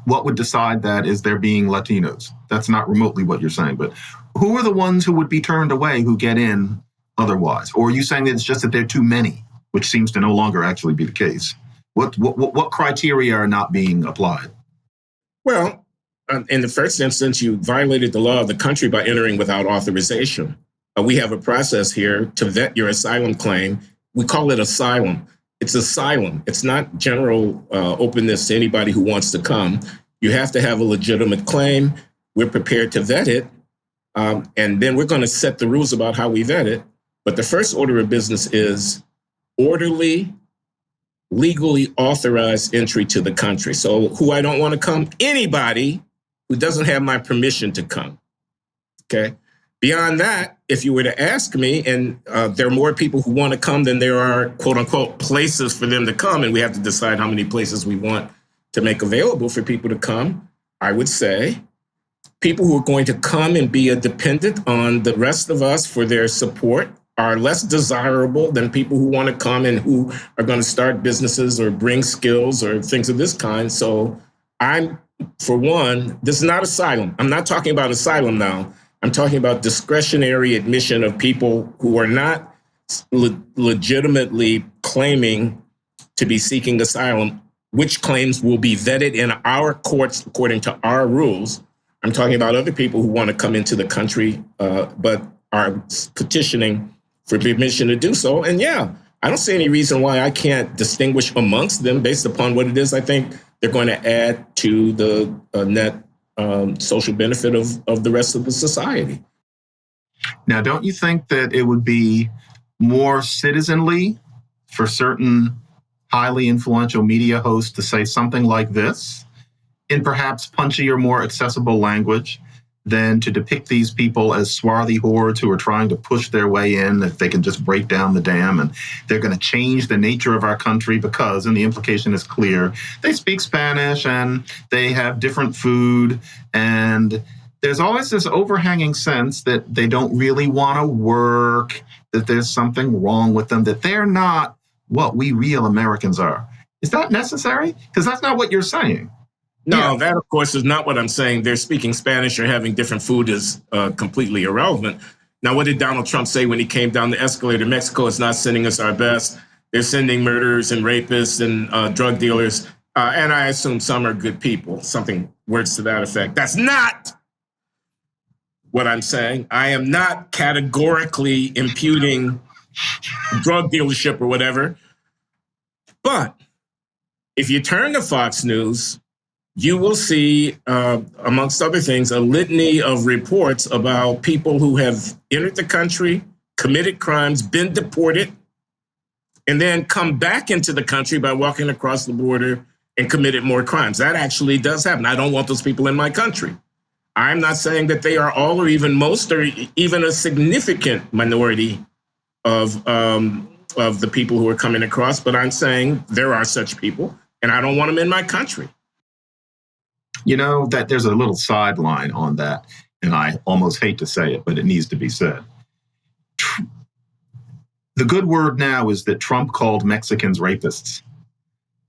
what would decide that is there being Latinos. That's not remotely what you're saying. But who are the ones who would be turned away who get in otherwise? Or are you saying that it's just that there are too many, which seems to no longer actually be the case? What criteria are not being applied? Well, in the first instance, you violated the law of the country by entering without authorization. We have a process here to vet your asylum claim. We call it asylum. It's asylum. It's not general openness to anybody who wants to come. You have to have a legitimate claim. We're prepared to vet it. And then we're going to set the rules about how we vet it. But the first order of business is orderly, legally authorized entry to the country. So who I don't want to come? Anybody who doesn't have my permission to come. Okay. Beyond that, if you were to ask me, and there are more people who want to come than there are, quote unquote, places for them to come, and we have to decide how many places we want to make available for people to come, I would say people who are going to come and be a dependent on the rest of us for their support are less desirable than people who want to come and who are going to start businesses or bring skills or things of this kind. So I'm, for one, this is not asylum. I'm not talking about asylum now. I'm talking about discretionary admission of people who are not legitimately claiming to be seeking asylum, which claims will be vetted in our courts according to our rules. I'm talking about other people who want to come into the country, but are petitioning for permission to do so. And yeah, I don't see any reason why I can't distinguish amongst them based upon what it is I think they're going to add to the net social benefit of the rest of the society. Now, don't you think that it would be more citizenly for certain highly influential media hosts to say something like this in perhaps punchier, more accessible language than to depict these people as swarthy hordes who are trying to push their way in, if they can just break down the dam, and they're going to change the nature of our country because, and the implication is clear, they speak Spanish and they have different food, and there's always this overhanging sense that they don't really want to work, that there's something wrong with them, that they're not what we real Americans are. Is that necessary? Because that's not what you're saying. No, Yeah. that, of course, is not what I'm saying. They're speaking Spanish or having different food is completely irrelevant. Now, what did Donald Trump say when he came down the escalator? Mexico is not sending us our best. They're sending murderers and rapists and drug dealers. And I assume some are good people, something words to that effect. That's not what I'm saying. I am not categorically imputing drug dealership or whatever. But if you turn to Fox News, you will see, amongst other things, a litany of reports about people who have entered the country, committed crimes, been deported, and then come back into the country by walking across the border and committed more crimes. That actually does happen. I don't want those people in my country. I'm not saying that they are all or even most or even a significant minority of the people who are coming across, but I'm saying there are such people. and I don't want them in my country. That there's a little sideline on that, and I almost hate to say it, but it needs to be said. The good word now is that Trump called Mexicans rapists.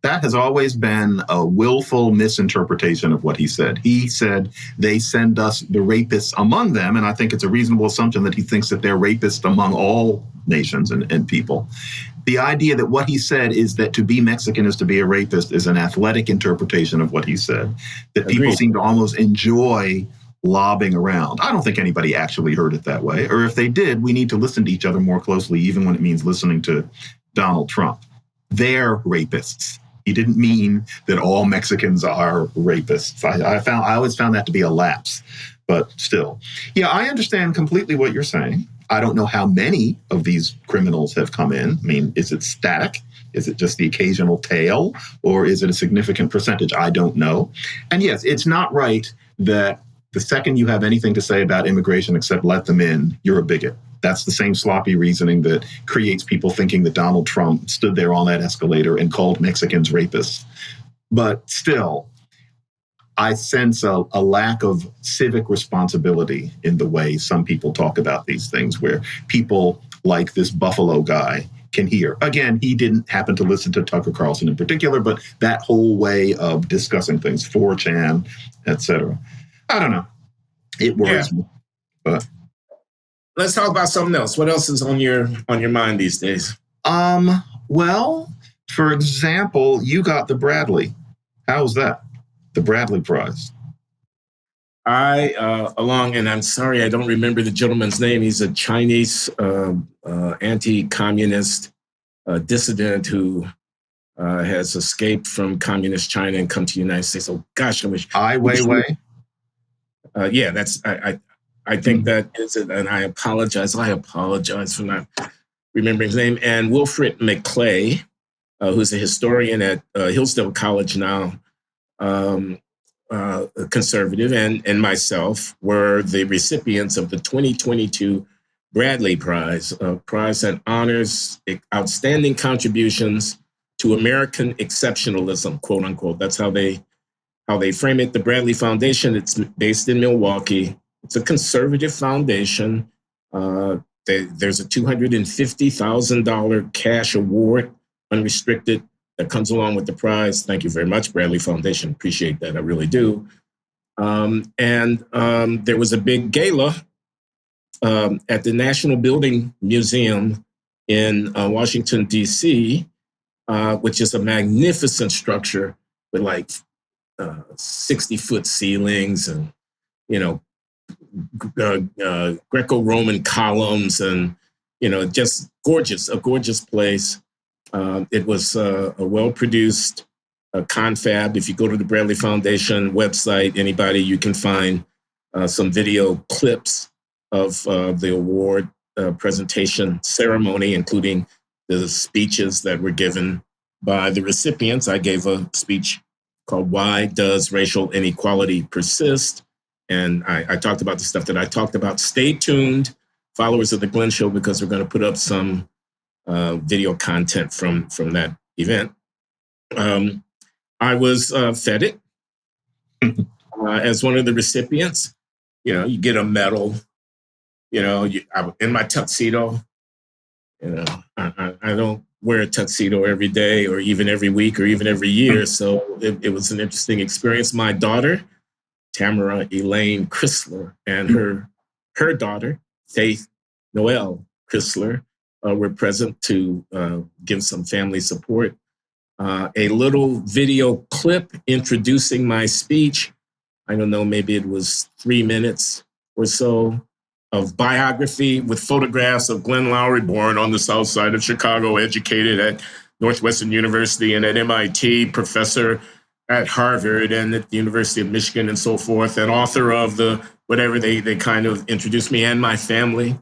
That has always been a willful misinterpretation of what he said. He said they send us the rapists among them, and I think it's a reasonable assumption that he thinks that they're rapists among all nations and people. The idea that what he said is that to be Mexican is to be a rapist is an athletic interpretation of what he said, that Agreed. People seem to almost enjoy lobbing around. I don't think anybody actually heard it that way, or if they did, we need to listen to each other more closely, even when it means listening to Donald Trump. They're rapists. He didn't mean that all Mexicans are rapists. I always found that to be a lapse, but still. Yeah, I understand completely what you're saying. I don't know how many of these criminals have come in. I mean, is it static? Is it just the occasional tail? Or is it a significant percentage? I don't know. And yes, it's not right that the second you have anything to say about immigration except let them in, you're a bigot. That's the same sloppy reasoning that creates people thinking that Donald Trump stood there on that escalator and called Mexicans rapists. But still, I sense a lack of civic responsibility in the way some people talk about these things, where people like this Buffalo guy can hear. Again, he didn't happen to listen to Tucker Carlson in particular, but that whole way of discussing things, 4chan, etc. I don't know. It worries me. But let's talk about something else. What else is on your mind these days? Well, for example, you got the Bradley. How's that? The Bradley Prize. And I'm sorry, I don't remember the gentleman's name. He's a Chinese anti-communist dissident who has escaped from communist China and come to the United States. Oh gosh, I wish. Ai Weiwei. Yeah, that's I think that is it, and I apologize. I apologize for not remembering his name. And Wilfred McClay, who's a historian at Hillsdale College now, a conservative, and myself were the recipients of the 2022 Bradley Prize, a prize that honors outstanding contributions to American exceptionalism, quote unquote. That's how they frame it. The Bradley Foundation, it's based in Milwaukee. It's a conservative foundation. There's a $250,000 cash award, unrestricted, that comes along with the prize. Thank you very much, Bradley Foundation. Appreciate that. I really do. There was a big gala at the National Building Museum in Washington, D.C., which is a magnificent structure with like 60-foot ceilings and, Greco-Roman columns and, just gorgeous, a gorgeous place. It was a well-produced confab. If you go to the Bradley Foundation website, you can find some video clips of the award presentation ceremony, including the speeches that were given by the recipients. I gave a speech called "Why Does Racial Inequality Persist?" And I talked about the stuff that I talked about. Stay tuned, followers of the Glenn Show, because we're going to put up some video content from that event. I was feted as one of the recipients. You get a medal. I'm in my tuxedo. I don't wear a tuxedo every day or even every week or even every year. So it was an interesting experience. My daughter, Tamara Elaine Chrysler, and her daughter, Faith Noel Chrysler, were present to give some family support. A little video clip introducing my speech. I don't know, maybe it was 3 minutes or so of biography with photographs of Glenn Loury, born on the south side of Chicago, educated at Northwestern University and at MIT, professor at Harvard and at the University of Michigan and so forth, and author of the whatever they kind of introduced me and my family,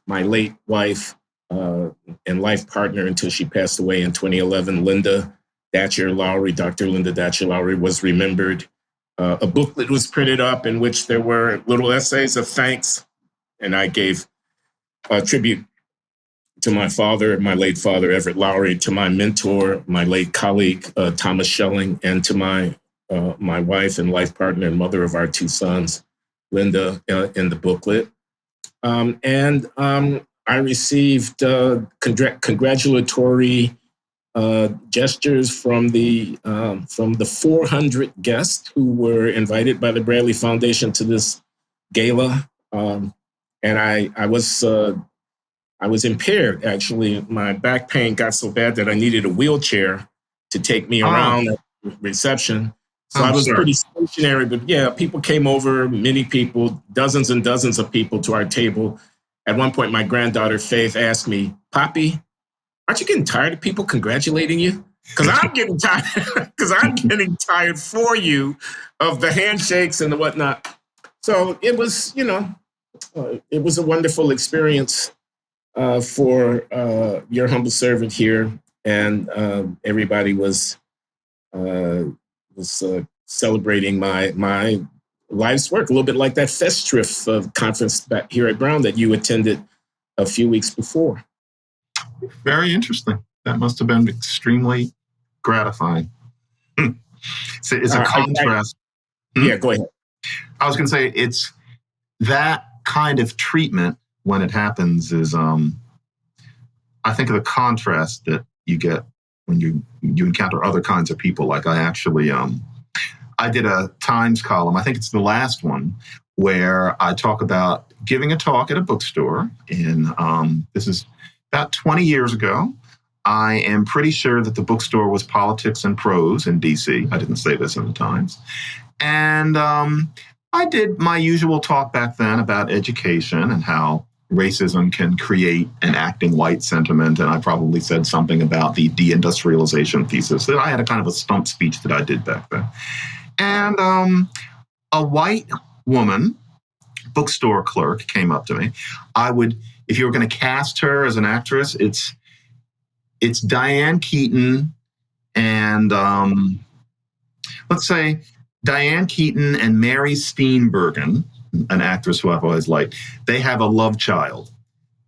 my late wife and life partner until she passed away in 2011, Linda Dr. Linda Datcher Lowry was remembered. A booklet was printed up in which there were little essays of thanks, and I gave a tribute to my father, my late father, Everett Loury, to my mentor, my late colleague, Thomas Schelling, and to my wife and life partner and mother of our two sons, Linda, in the booklet. I received congratulatory gestures from the 400 guests who were invited by the Bradley Foundation to this gala. And I was impaired, actually. My back pain got so bad that I needed a wheelchair to take me around at the reception. So I was pretty stationary, but yeah, people came over, many people, dozens and dozens of people to our table. At one point, my granddaughter, Faith, asked me, "Poppy, aren't you getting tired of people congratulating you? Because I'm getting tired, because I'm getting tired for you of the handshakes and the whatnot." So it was, it was a wonderful experience for your humble servant here. And everybody was celebrating my life's work, a little bit like that Festschrift conference back here at Brown that you attended a few weeks before. Very interesting. That must have been extremely gratifying. So it's a contrast. Yeah, go ahead. I was going to say it's that kind of treatment when it happens is, I think of the contrast that you get when you encounter other kinds of people. Like I actually, I did a Times column, I think it's the last one, where I talk about giving a talk at a bookstore. And this is about 20 years ago. I am pretty sure that the bookstore was Politics and Prose in DC. I didn't say this in the Times. And I did my usual talk back then about education and how racism can create an acting white sentiment. And I probably said something about the deindustrialization thesis. That I had a kind of a stump speech that I did back then. And a white woman, bookstore clerk, came up to me. If you were going to cast her as an actress, it's Diane Keaton and let's say Diane Keaton and Mary Steenburgen, an actress who I've always liked. They have a love child.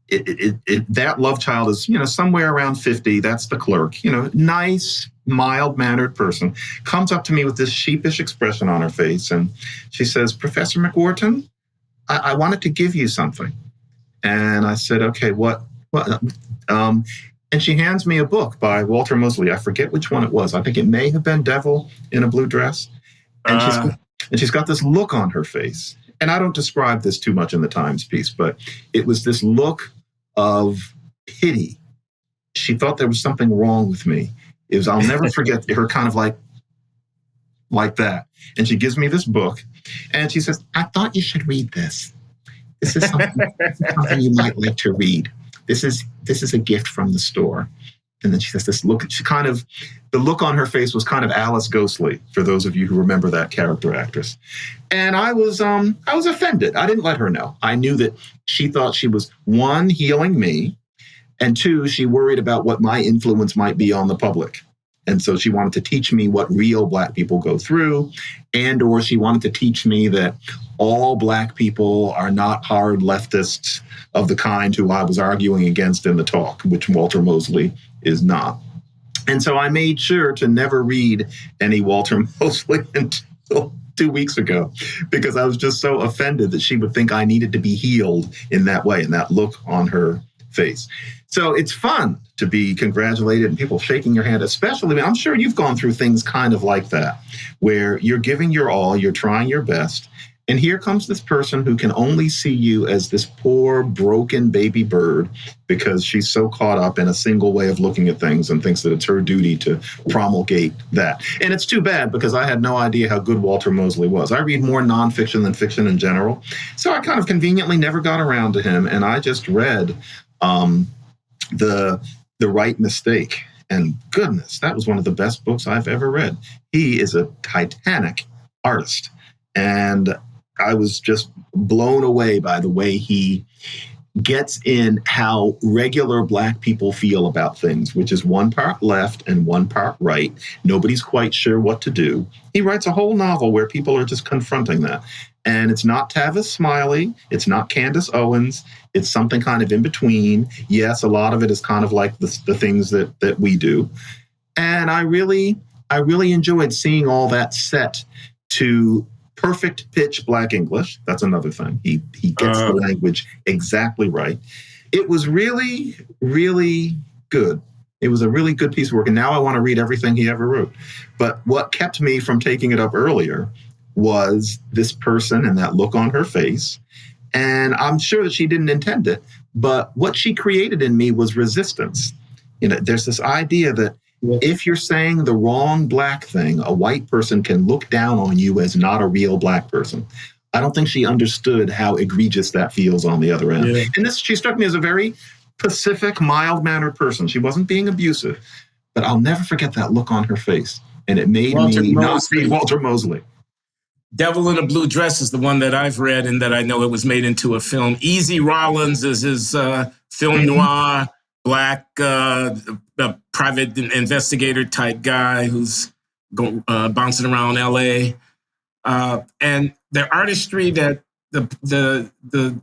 That love child is, somewhere around 50. That's the clerk, nice, mild-mannered person, comes up to me with this sheepish expression on her face. And she says, "Professor McWhorter, I wanted to give you something." And I said, "Okay, what?" And she hands me a book by Walter Mosley. I forget which one it was. I think it may have been Devil in a Blue Dress. And she's got this look on her face. And I don't describe this too much in the Times piece, but it was this look of pity. She thought there was something wrong with me. I'll never forget her kind of like that. And she gives me this book and she says, "I thought you should read this. This is something you might like to read. This is a gift from the store." And then she says this look, the look on her face was kind of Alice Ghostly, for those of you who remember that character actress. And I was offended. I didn't let her know. I knew that she thought she was, one, healing me, and two, she worried about what my influence might be on the public. And so she wanted to teach me what real Black people go through, or she wanted to teach me that all Black people are not hard leftists of the kind who I was arguing against in the talk, which Walter Mosley is not. And so I made sure to never read any Walter Mosley until 2 weeks ago, because I was just so offended that she would think I needed to be healed in that way, and that look on her face. So it's fun to be congratulated and people shaking your hand, especially, I'm sure you've gone through things kind of like that, where you're giving your all, you're trying your best, and here comes this person who can only see you as this poor, broken baby bird because she's so caught up in a single way of looking at things and thinks that it's her duty to promulgate that. And it's too bad, because I had no idea how good Walter Mosley was. I read more nonfiction than fiction in general, so I kind of conveniently never got around to him, and I just read The Right Mistake. And goodness, that was one of the best books I've ever read. He is a titanic artist. And I was just blown away by the way he gets in how regular Black people feel about things, which is one part left and one part right. Nobody's quite sure what to do. He writes a whole novel where people are just confronting that. And it's not Tavis Smiley. It's not Candace Owens. It's something kind of in between. Yes, a lot of it is kind of like the things that we do. And I really enjoyed seeing all that set to perfect pitch Black English. That's another thing. He gets the language exactly right. It was really, really good. It was a really good piece of work. And now I want to read everything he ever wrote. But what kept me from taking it up earlier was this person and that look on her face. And I'm sure that she didn't intend it, but what she created in me was resistance. There's this idea that if you're saying the wrong Black thing, a white person can look down on you as not a real Black person. I don't think she understood how egregious that feels on the other end. Yeah. And she struck me as a very pacific, mild-mannered person. She wasn't being abusive, but I'll never forget that look on her face. And it made me not read Walter Mosley. Devil in a Blue Dress is the one that I've read and that I know it was made into a film. Easy Rollins is his film noir, Black private investigator type guy who's bouncing around L.A. And the artistry that the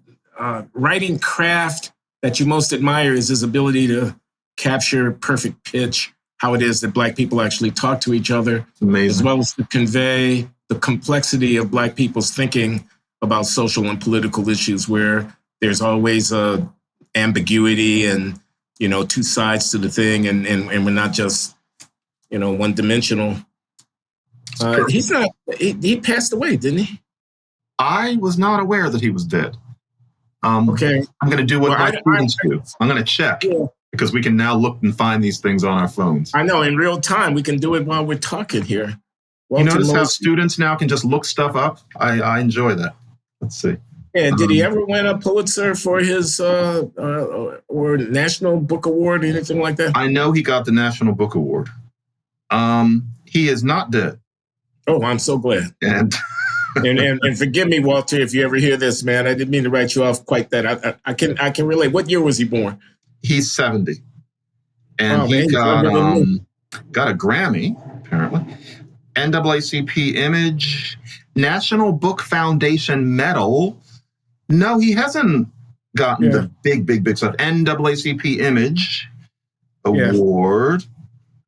writing craft that you most admire is his ability to capture perfect pitch, how it is that Black people actually talk to each other, as well as to convey the complexity of Black people's thinking about social and political issues, where there's always a ambiguity and, two sides to the thing, and we're not just, one-dimensional. He passed away, didn't he? I was not aware that he was dead. Okay. I'm going to do what my students do. I'm going to check. Yeah. Because we can now look and find these things on our phones. I know, in real time. We can do it while we're talking here. You notice how students now can just look stuff up? I enjoy that. Let's see. Yeah, did he ever win a Pulitzer for his or National Book Award, anything like that? I know he got the National Book Award. He is not dead. Oh, I'm so glad. And forgive me, Walter, if you ever hear this, man. I didn't mean to write you off quite that. I can relate. What year was he born? He's 70. And he got a Grammy, apparently. NAACP Image, National Book Foundation Medal. No, he hasn't gotten the big stuff. NAACP Image Award.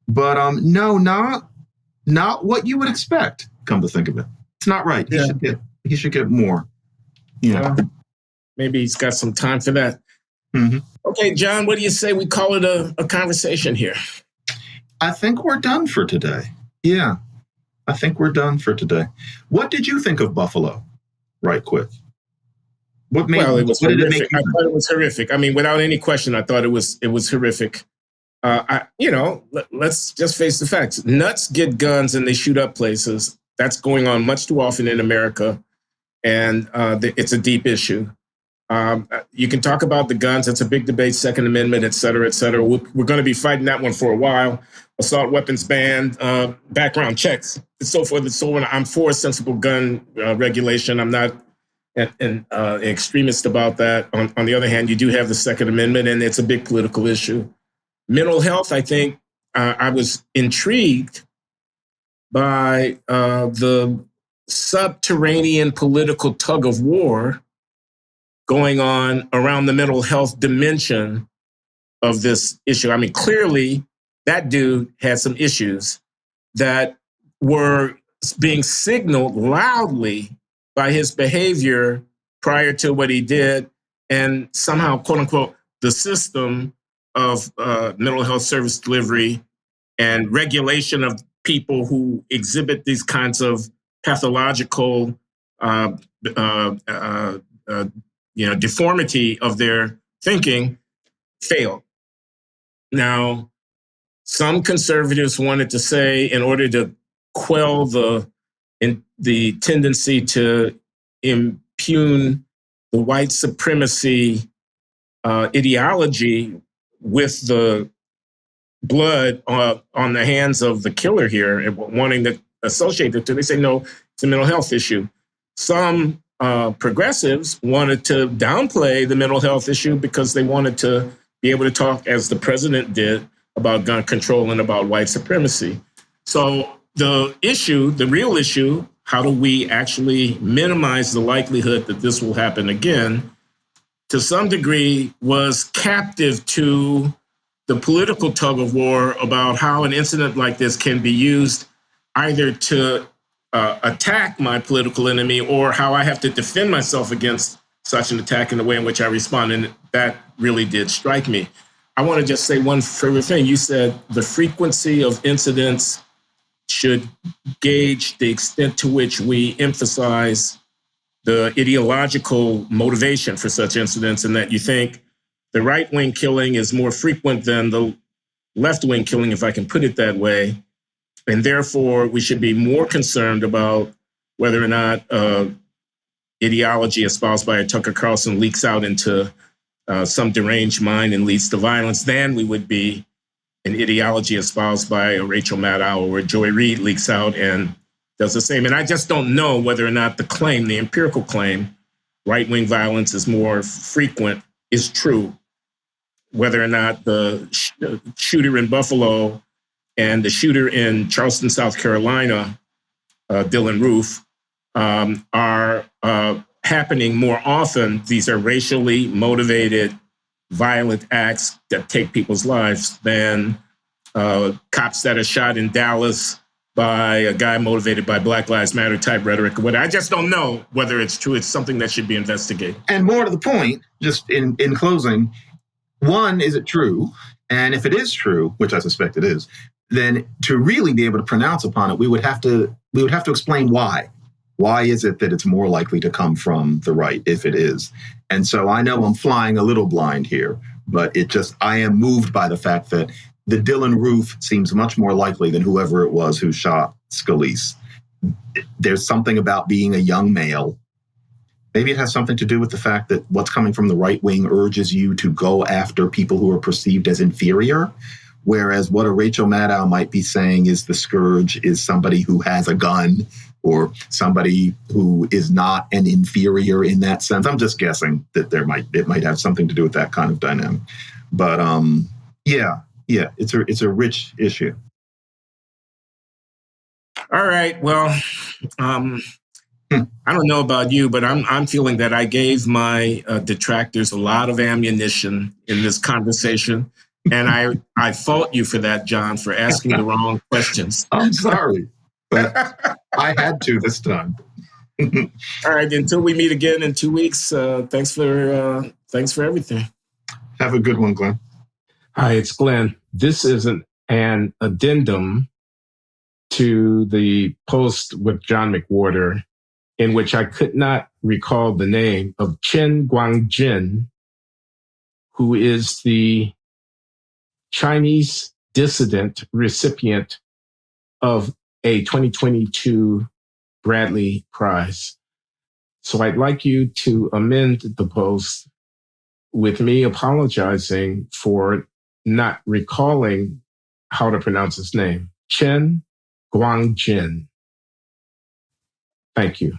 But no, not what you would expect, come to think of it. It's not right. He should get more. Yeah. Maybe he's got some time for that. Mm-hmm. Okay, John, what do you say we call it a conversation here? I think we're done for today. Yeah, I think we're done for today. What did you think of Buffalo? Right quick. What did it make you think? I thought it was horrific. I mean, without any question, I thought it was horrific. Let's just face the facts. Nuts get guns and they shoot up places. That's going on much too often in America, and it's a deep issue. You can talk about the guns. It's a big debate, Second Amendment, et cetera, et cetera. We're going to be fighting that one for a while. Assault weapons ban, background checks, and so forth and so on. I'm for sensible gun regulation. I'm not an extremist about that. On the other hand, you do have the Second Amendment, and it's a big political issue. Mental health, I think I was intrigued by the subterranean political tug of war going on around the mental health dimension of this issue. I mean, clearly that dude had some issues that were being signaled loudly by his behavior prior to what he did. And somehow, quote unquote, the system of mental health service delivery and regulation of people who exhibit these kinds of pathological deformity of their thinking failed. Now, some conservatives wanted to say, in order to quell the tendency to impugn the white supremacy ideology with the blood on the hands of the killer here, and wanting to associate it to, they say, no, it's a mental health issue. Some progressives wanted to downplay the mental health issue because they wanted to be able to talk, as the president did, about gun control and about white supremacy. So the real issue, how do we actually minimize the likelihood that this will happen again, to some degree was captive to the political tug of war about how an incident like this can be used either to attack my political enemy or how I have to defend myself against such an attack in the way in which I respond. And that really did strike me. I want to just say one further thing. You said the frequency of incidents should gauge the extent to which we emphasize the ideological motivation for such incidents, and that you think the right-wing killing is more frequent than the left-wing killing, if I can put it that way. And therefore, we should be more concerned about whether or not ideology espoused by a Tucker Carlson leaks out into some deranged mind and leads to violence than we would be an ideology espoused by a Rachel Maddow or Joy Reid leaks out and does the same. And I just don't know whether or not the claim, the empirical claim, right-wing violence is more frequent, is true. Whether or not the shooter in Buffalo and the shooter in Charleston, South Carolina, Dylan Roof, are happening more often. These are racially motivated, violent acts that take people's lives than cops that are shot in Dallas by a guy motivated by Black Lives Matter type rhetoric or whatever. I just don't know whether it's true. It's something that should be investigated. And more to the point, just in closing, one, is it true? And if it is true, which I suspect it is, then to really be able to pronounce upon it, we would have to explain why. Why is it that it's more likely to come from the right if it is? And so I know I'm flying a little blind here, but I am moved by the fact that the Dylan Roof seems much more likely than whoever it was who shot Scalise. There's something about being a young male. Maybe it has something to do with the fact that what's coming from the right wing urges you to go after people who are perceived as inferior. Whereas what a Rachel Maddow might be saying is the scourge is somebody who has a gun or somebody who is not an inferior in that sense. I'm just guessing that it might have something to do with that kind of dynamic. But yeah, it's a rich issue. All right. Well, I don't know about you, but I'm feeling that I gave my detractors a lot of ammunition in this conversation. And I fault you for that, John, for asking the wrong questions. I'm sorry, but I had to this time. All right. Until we meet again in 2 weeks, thanks for everything. Have a good one, Glenn. Hi, it's Glenn. This is an addendum to the post with John McWhorter, in which I could not recall the name of Chen Guangjin, who is the Chinese dissident recipient of a 2022 Bradley Prize. So I'd like you to amend the post with me apologizing for not recalling how to pronounce his name. Chen Guangjin. Thank you.